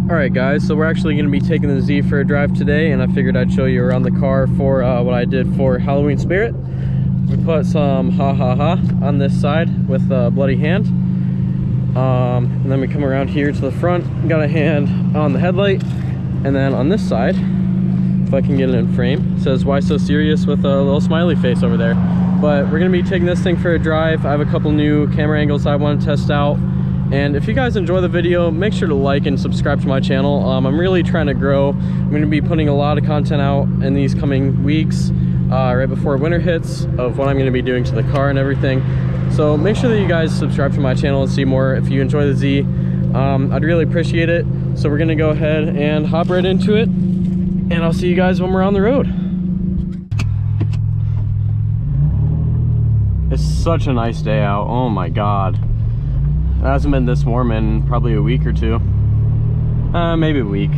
Alright guys, so we're actually going to be taking the Z for a drive today, and I figured I'd show you around the car for what I did for Halloween Spirit. We put some ha ha ha on this side with a bloody hand. And then we come around here to the front, got a hand on the headlight, and then on this side, if I can get it in frame, it says "Why so serious?" with a little smiley face over there. But we're going to be taking this thing for a drive. I have a couple new camera angles I want to test out. And if you guys enjoy the video, make sure to like and subscribe to my channel. I'm really trying to grow. I'm going to be putting a lot of content out in these coming weeks, right before winter hits, of what I'm going to be doing to the car and everything. So make sure that you guys subscribe to my channel and see more if you enjoy the Z. I'd really appreciate it. So we're going to go ahead and hop right into it, and I'll see you guys when we're on the road. It's such a nice day out. Oh my god. It hasn't been this warm in probably a week or two. Maybe a week.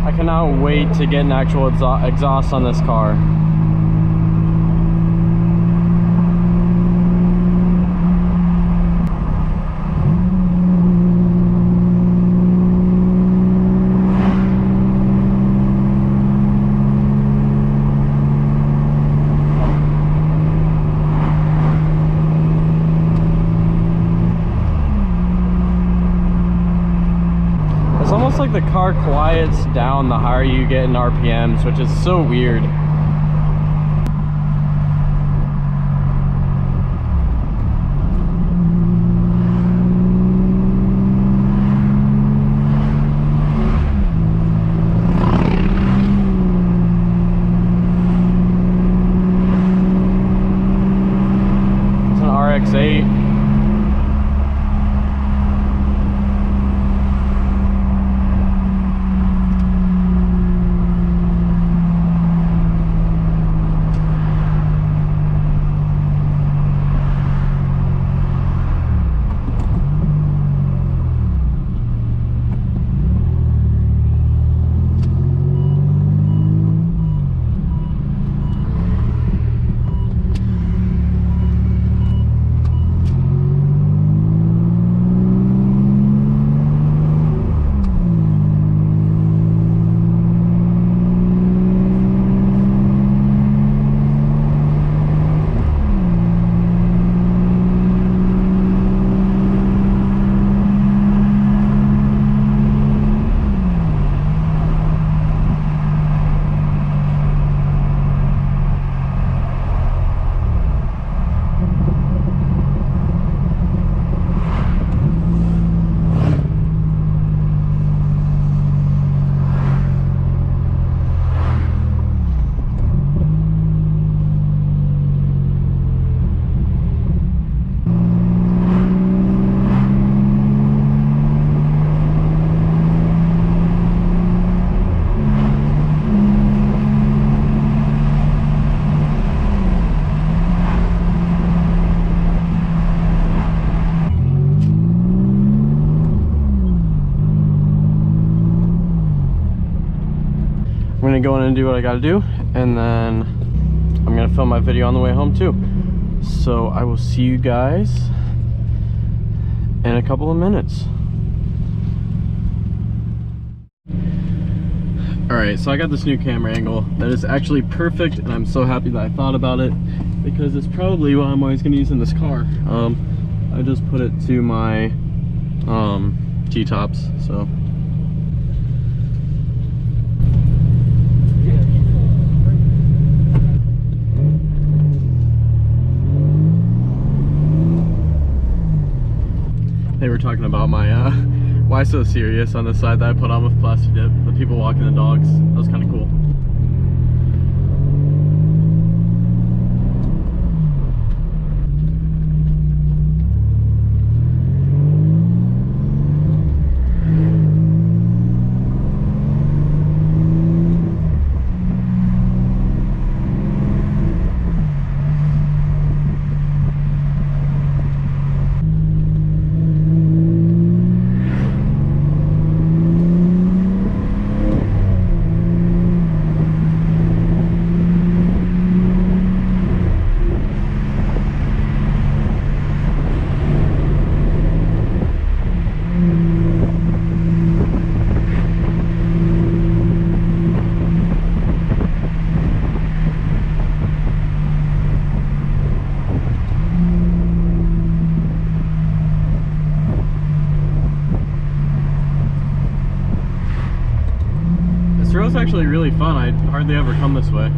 I cannot wait to get an actual exhaust on this car. It's almost like the car quiets down the higher you get in RPMs, which is so weird. It's an RX-8. I'm gonna go in and do what I gotta do, and then I'm gonna film my video on the way home too. So I will see you guys in a couple of minutes. Alright, so I got this new camera angle that is actually perfect, and I'm so happy that I thought about it, because it's probably what I'm always gonna use in this car. I just put it to my T-tops, so. They were talking about my Why so serious on the side that I put on with plastic dip? The people walking the dogs. That was kind of cool. This road's actually really fun. I hardly ever come this way.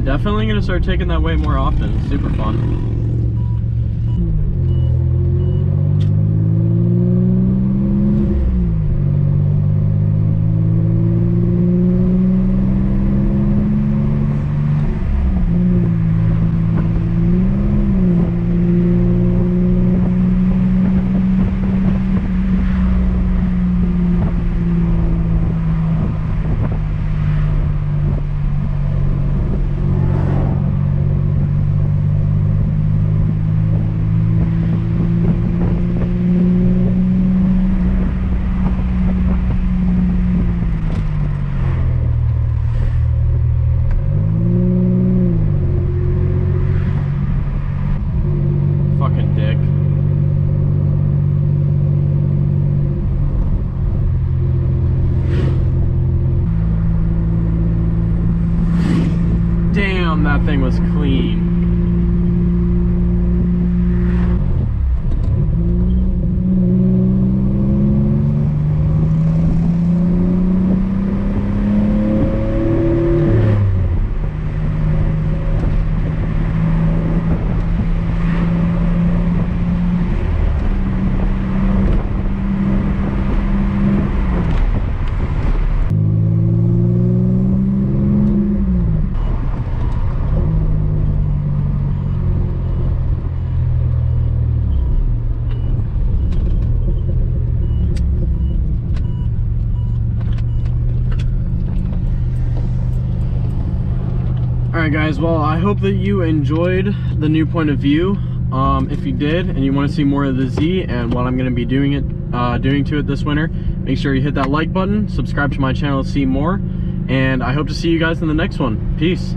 Definitely gonna start taking that way more often. It's super fun. That thing was clean. Alright guys, well I hope that you enjoyed the new point of view. If you did and you want to see more of the Z and what I'm going to be doing to it this winter, make sure you hit that like button, subscribe to my channel to see more, and I hope to see you guys in the next one. Peace.